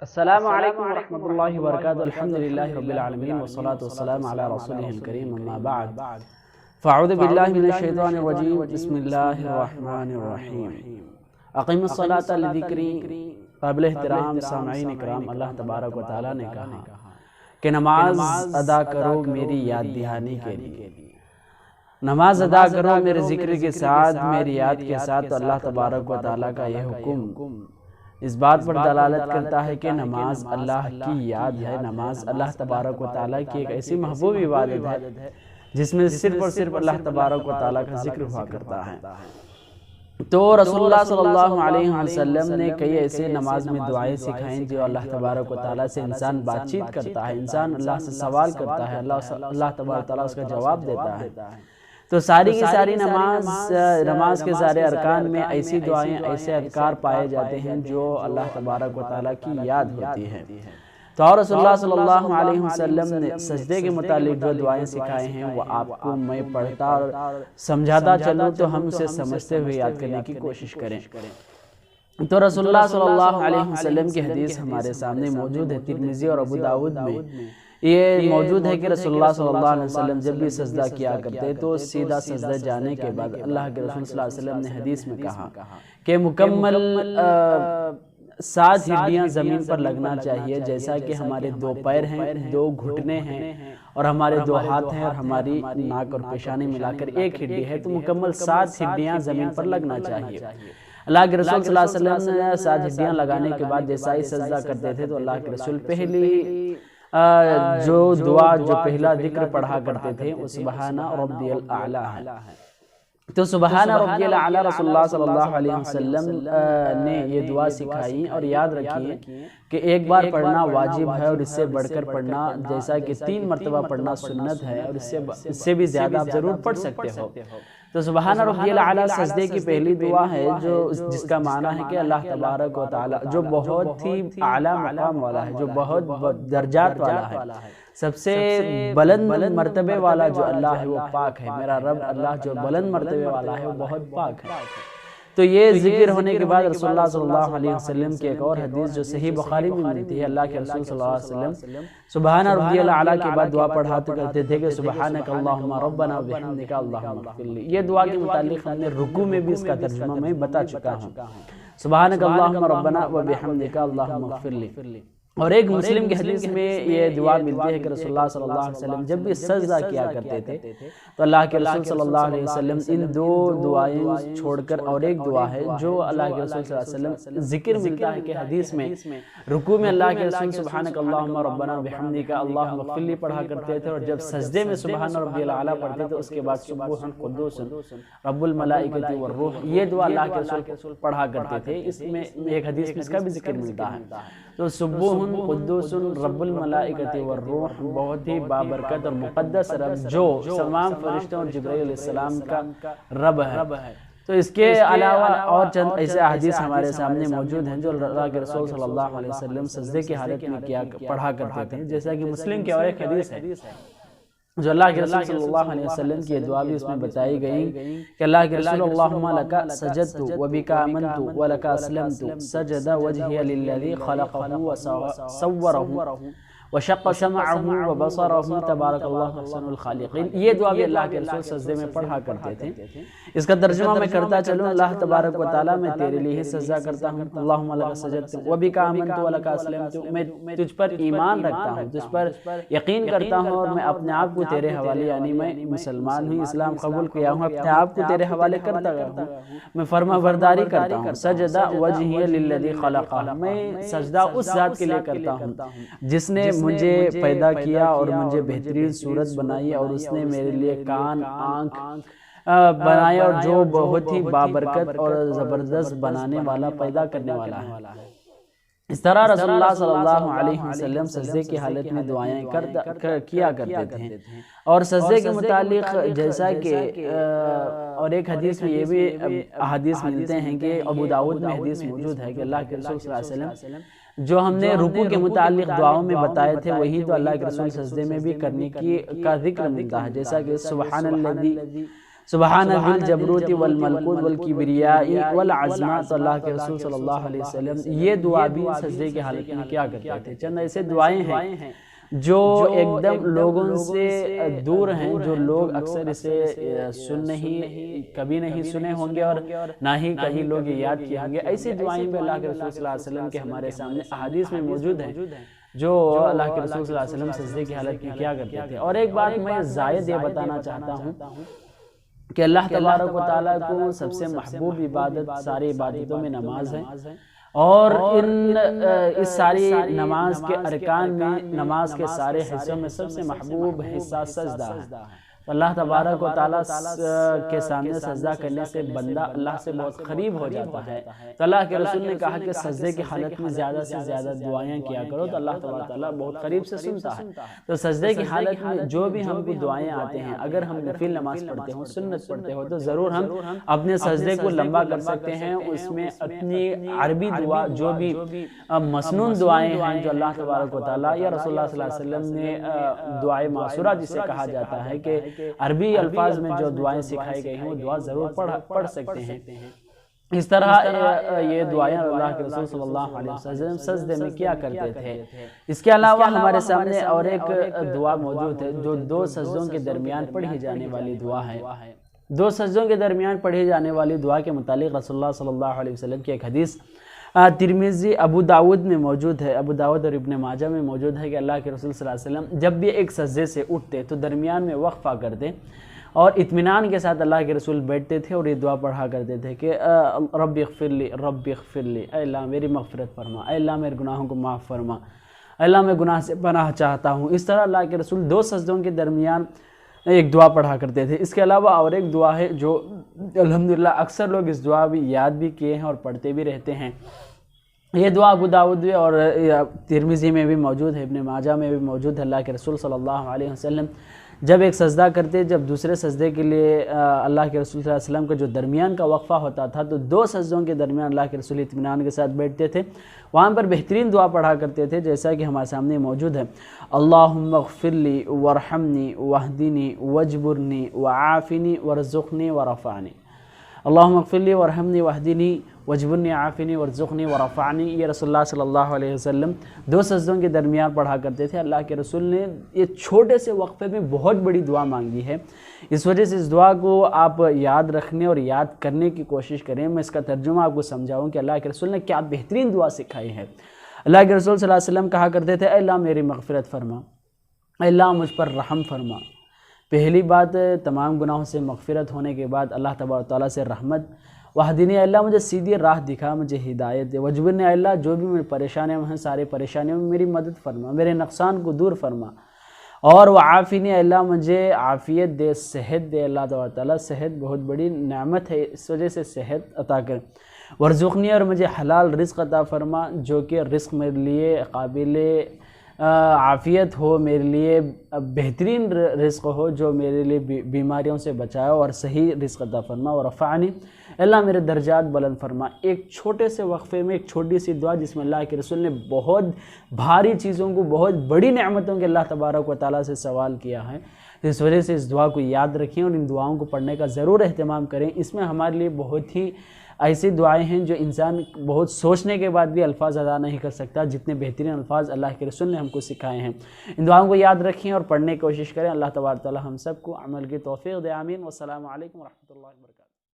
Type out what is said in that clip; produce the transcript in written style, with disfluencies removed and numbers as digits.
السلام علیکم ورحمۃ اللہ وبرکاتہ۔ الحمدللہ رب العالمین والصلاة والسلام علی رسولہ الکریم، اما بعد فاعوذ باللہ من الشیطان الرجیم، بسم اللہ الرحمن الرحیم۔ اقیم الصلاۃ لذکری۔ قابل احترام سامعین اکرام، اللہ تبارک و تعالیٰ نے کہا کہ نماز ادا کرو میری یاد دہانی کے لیے، نماز ادا کرو میرے ذکر کے ساتھ، میری یاد کے ساتھ۔ تو اللہ تبارک و تعالیٰ کا یہ حکم اس بات پر دلالت کرتا ہے کہ نماز اللہ کی یاد ہے، نماز اللہ تبارک و تعالیٰ کی ایک ایسی محبوب عبادت ہے جس میں صرف اور صرف اللہ تبارک و تعالیٰ کا ذکر ہوا کرتا ہے۔ تو رسول اللہ صلی اللہ علیہ وسلم نے کئی ایسے نماز میں دعائیں سکھائیں جو اللہ تبارک و تعالیٰ سے انسان بات چیت کرتا ہے، انسان اللہ سے سوال کرتا ہے، اللہ تبارک و تعالیٰ اس کا جواب دیتا ہے۔ تو ساری کی ساری نماز کے سارے ارکان میں ایسی دعائیں، ایسے اذکار پائے جاتے ہیں جو اللہ تبارک و تعالیٰ کی یاد ہوتی ہیں۔ تو اور رسول اللہ صلی اللہ علیہ وسلم نے سجدے کے متعلق جو دعائیں سکھائے ہیں وہ آپ کو میں پڑھتا اور سمجھاتا چلوں تو ہم اسے سمجھتے ہوئے یاد کرنے کی کوشش کریں۔ تو رسول اللہ صلی اللہ علیہ وسلم کی حدیث ہمارے سامنے موجود ہے، ترمذی اور ابو داؤد میں یہ موجود ہے کہ رسول اللہ صلی اللہ علیہ وسلم جب بھی سجدہ کیا کرتے تو سیدھا سجدہ جانے کے بعد اللہ کے رسول صلی اللہ علیہ وسلم نے حدیث میں کہا کہ مکمل 7 ہڈیاں زمین پر لگنا چاہیے، جیسا کہ ہمارے 2 پیر ہیں، 2 گھٹنے ہیں اور ہمارے 2 ہاتھ ہیں اور ہماری ناک اور پیشانی ملا کر 1 ہڈی ہے، تو مکمل 7 ہڈیاں زمین پر لگنا چاہیے۔ اللہ کے رسول صلی اللہ علیہ وسلم نے 7 ہڈیاں لگانے کے بعد جیسا ہی سجدہ کرتے تھے تو اللہ کے رسول پہلی جو دعا، جو پہلا ذکر پڑھا کرتے تھے وہ سبحان ربی الاعلیٰ ہے۔ تو سبحان ربی الاعلیٰ رسول اللہ صلی اللہ علیہ وسلم نے یہ دعا سکھائی، اور یاد رکھیے کہ ایک بار پڑھنا واجب ہے اور اس سے بڑھ کر پڑھنا، جیسا کہ 3 مرتبہ پڑھنا سنت ہے، اور اس سے بھی زیادہ آپ ضرور پڑھ سکتے ہو۔ تو سبحان ربی الاعلیٰ سجدے کی پہلی دعا ہے جس کا معنی ہے کہ اللہ تبارک و تعالیٰ جو بہت ہی اعلیٰ مقام والا ہے، جو بہت درجات والا ہے، سب سے بلند مرتبے والا جو اللہ ہے وہ پاک ہے۔ میرا رب اللہ جو بلند مرتبے والا ہے وہ بہت پاک ہے۔ تو یہ ذکر ہونے کے بعد رسول اللہ صلی اللہ علیہ وسلم کی ایک اور حدیث جو صحیح بخاری میں ملتی ہے، اللہ کے رسول صلی اللہ علیہ وسلم سبحان ربی الاعلیٰ کے بعد دعا پڑھاتے کرتے تھے کہ سبحانک اللہم ربنا وبحمدک اللہم اغفر لی۔ یہ دعا کے متعلق ہم نے رکوع میں بھی اس کا ترجمہ میں بتا چکا ہوں، سبحانک اللہم ربنا وبحمدک اللہم اغفر لی۔ اور ایک مسلم کی حدیث میں یہ دعا ملتی ہے کہ رسول اللہ صلی اللہ علیہ وسلم جب بھی سجدہ کیا کرتے تھے تو اللہ کے رسول صلی اللہ علیہ وسلم ان 2 دعائیں چھوڑ کر، اور ایک دعا ہے جو اللہ کے رسول صلی اللہ علیہ وسلم ذکر ملتا ہے کہ حدیث میں رکوع میں اللہ کے رسول سبحانک اللہم ربنا وبحمدک اللہم اغفر لی پڑھا کرتے تھے، اور جب سجدے میں سبحان ربی الاعلیٰ پڑھتے تھے اس کے بعد سبوح قدوس رب الملائکۃ والروح، یہ دعا اللہ کے رسول پڑھا کرتے تھے۔ اس میں ایک حدیث میں اس کا بھی ذکر ملتا ہے۔ تو سبوح قدوس رب الملائکۃ والروح، بہت ہی بابرکت اور مقدس رب جو تمام فرشتوں اور جبرائیل علیہ السلام کا رب ہے۔ تو اس کے علاوہ اور چند ایسے احادیث ہمارے سامنے موجود ہیں جو اللہ کے رسول صلی اللہ علیہ وسلم سجدے کی حالت میں پڑھا کرتے تھے، جیسا کہ مسلم کی اور ایک حدیث ہے جو اللہ کے رسول صلی اللہ علیہ وسلم کی دعا بھی اس میں بتائی گئی کہ اللہ کے رسول اللہم لکا سجدت وبک آمنت ولک اسلمت سجد وجہی للذی خلقہ وصورہ وشق سمعہ وبصرہ تبارک اللہ احسن الخالقین۔ یہ دعا بھی اللہ کے رسول سجدے میں پڑھا کرتے تھے۔ اس کا ترجمہ میں کرتا چلوں، اللہ تبارک و تعالیٰ میں تیرے لیے ہی سجدہ کرتا ہوں، اللہم لک سجدت وبک آمنت ولک اسلمت، میں تجھ پر ایمان رکھتا ہوں، تجھ پر یقین کرتا ہوں، اور میں اپنے آپ کو تیرے حوالے، یعنی میں مسلمان ہوں، اسلام قبول کیا ہوں، اپنے آپ کو تیرے حوالے کرتا ہوں، میں فرما برداری کرتا ہوں۔ سجدہ وجہی للذی خلقہ، میں سجدہ اس ذات کے لیے کرتا ہوں جس نے مجھے پیدا کیا اور مجھے بہترین صورت بنائی، اور اس نے میرے لیے کان، آنکھ بنائے، اور جو بہت ہی بابرکت اور زبردست بنانے والا، پیدا کرنے والا ہے۔ اس طرح رسول اللہ صلی اللہ علیہ وسلم سجدے کی حالت میں دعائیں کیا کرتے تھے۔ اور سجدے کے متعلق جیسا کہ اور ایک حدیث میں یہ بھی احادیث ملتے ہیں کہ ابو داؤد میں حدیث موجود ہے کہ اللہ کے رسول صلی اللہ علیہ وسلم جو ہم نے رکوع کے متعلق دعاؤں میں بتائے تھے وہی تو اللہ کے رسول سجدے میں بھی کرنے کا ذکر ملتا ہے، جیسا کہ سبحان الذی سبحان ذی الجبروت والملکوت والکبریاء والعظمت. تو اللہ کے رسول صلی اللہ علیہ وسلم یہ دعا بھی سجدے کی حالت میں کیا کرتے تھے. چند ایسے دعائیں ہیں جو ایک دم لوگوں سے دور ہیں، جو لوگ اکثر اسے کبھی نہیں سنے ہوں گے اور نہ ہی کبھی لوگ یاد کیے ہوں گے. ایسی دعائیں بھی اللہ کے رسول صلی اللہ علیہ وسلم کے ہمارے سامنے احادیث میں موجود ہیں جو اللہ کے رسول صلی اللہ علیہ وسلم سجدے کی حالت میں کیا کرتے تھے. اور ایک بات میں زائد یہ بتانا چاہتا ہوں کہ اللہ تبارک و تعالیٰ کو سب سے محبوب عبادت ساری عبادتوں میں نماز ہے، اور اس ساری نماز کے ارکان میں، نماز کے سارے حصوں میں سب سے محبوب حصہ سجدہ ہے. تو اللہ تبارک و تعالیٰ کے سامنے سجدہ کرنے سے بندہ اللہ سے بہت قریب ہو جاتا ہے. تو اللہ کے رسول نے کہا کہ سجدے کی حالت میں زیادہ سے زیادہ دعائیں کیا کرو تو اللہ تبارک و تعالیٰ بہت قریب سے سنتا ہے. تو سجدے کی حالت میں جو بھی ہم کو دعائیں آتے ہیں، اگر ہم نفل نماز پڑھتے ہوں، سنت پڑھتے ہو، تو ضرور ہم اپنے سجدے کو لمبا کر سکتے ہیں. اس میں اپنی عربی دعا، جو بھی مسنون دعائیں ہیں جو اللہ تبارک و تعالیٰ یا رسول اللہ صلی اللہ علیہ وسلم نے دعائے معصورہ جسے کہا جاتا ہے کہ عربی الفاظ میں جو دعائیں سکھائی گئی ہیں وہ دعا ضرور پڑھ سکتے ہیں. اس طرح یہ دعائیں اللہ کے رسول صلی اللہ علیہ وسلم سجدے میں کیا کرتے تھے. اس کے علاوہ ہمارے سامنے اور ایک دعا موجود ہے جو دو سجدوں کے درمیان پڑھی جانے والی دعا ہے. دو سجدوں کے درمیان پڑھی جانے والی دعا کے متعلق رسول اللہ صلی اللہ علیہ وسلم کی ایک حدیث ترمذی، ابو داود میں موجود ہے، ابو داود اور ابن ماجہ میں موجود ہے کہ اللہ کے رسول صلی اللہ علیہ وسلم جب بھی ایک سجدے سے اٹھتے تو درمیان میں وقفہ کرتے اور اطمینان کے ساتھ اللہ کے رسول بیٹھتے تھے اور یہ دعا پڑھا کرتے تھے کہ رب اغفر لی، رب اغفر لی، اے اللہ میری مغفرت فرما، اے اللہ میرے گناہوں کو معاف فرما، اے اللہ میں گناہ سے پناہ چاہتا ہوں. اس طرح اللہ کے رسول دو سجدوں کے درمیان ایک دعا پڑھا کرتے تھے. اس کے علاوہ اور ایک دعا ہے جو الحمدللہ اکثر لوگ اس دعا بھی یاد بھی کیے ہیں اور پڑھتے بھی رہتے ہیں. یہ دعا ابو داود اور ترمذی میں بھی موجود ہے، ابن ماجہ میں بھی موجود ہے. اللہ کے رسول صلی اللہ علیہ وسلم جب ایک سجدہ کرتے، جب دوسرے سجدے کے لیے اللہ کے رسول صلی اللہ علیہ وسلم کا جو درمیان کا وقفہ ہوتا تھا تو دو سجدوں کے درمیان اللہ کے رسول اطمینان کے ساتھ بیٹھتے تھے. وہاں پر بہترین دعا پڑھا کرتے تھے جیسا کہ ہمارے سامنے موجود ہے. اللہم اغفر لی وارحمنی واہدنی واجبرنی وعافنی وارزقنی ورفعنی. اللہم اغفر لی وارحمنی واہدنی واجبرنی عافنی وارزقنی ورفعنی. یہ رسول اللہ صلی اللہ علیہ وسلم دو سجدوں کے درمیان پڑھا کرتے تھے. اللہ کے رسول نے یہ چھوٹے سے وقفے میں بہت بڑی دعا مانگی ہے. اس وجہ سے اس دعا کو آپ یاد رکھنے اور یاد کرنے کی کوشش کریں. میں اس کا ترجمہ آپ کو سمجھاؤں کہ اللہ کے رسول نے کیا بہترین دعا سکھائی ہے. اللہ کے رسول صلی اللہ علیہ وسلم کہا کرتے تھے اے اللہ میری مغفرت فرما، اے اللہ مجھ پر رحم فرما. پہلی بات تمام گناہوں سے مغفرت ہونے کے بعد اللہ تبارک تعالیٰ سے رحمت. وحدنی، اللہ مجھے سیدھی راہ دکھا، مجھے ہدایت دے. وجبرنی، اللہ جو بھی میری پریشانیاں ہیں سارے پریشانیوں میں میری مدد فرما، میرے نقصان کو دور فرما. اور وعافنی، اللہ مجھے عافیت دے، صحت دے. اللہ تبارک تعالیٰ صحت بہت بڑی نعمت ہے، اس وجہ سے صحت عطا کر. ورزقنی، اور مجھے حلال رزق عطا فرما، جو کہ رزق میرے لیے قابل عافیت ہو، میرے لیے بہترین رزق ہو جو میرے لیے بیماریوں سے بچائے، اور صحیح رزق عطا فرما. ورفعنی، اللہ میرے درجات بلند فرما. ایک چھوٹے سے وقفے میں ایک چھوٹی سی دعا جس میں اللہ کے رسول نے بہت بھاری چیزوں کو، بہت بڑی نعمتوں کے اللہ تبارک و تعالیٰ سے سوال کیا ہے. اس وجہ سے اس دعا کو یاد رکھیں اور ان دعاؤں کو پڑھنے کا ضرور اہتمام کریں. اس میں ہمارے لیے بہت ہی ایسی دعائیں ہیں جو انسان بہت سوچنے کے بعد بھی الفاظ ادا نہیں کر سکتا، جتنے بہترین الفاظ اللہ کے رسول نے ہم کو سکھائے ہیں. ان دعاؤں کو یاد رکھیں اور پڑھنے کی کوشش کریں. اللہ تبارک تعالیٰ ہم سب کو عمل کی توفیق دے. آمین. والسلام علیکم ورحمۃ اللہ وبرکاتہ.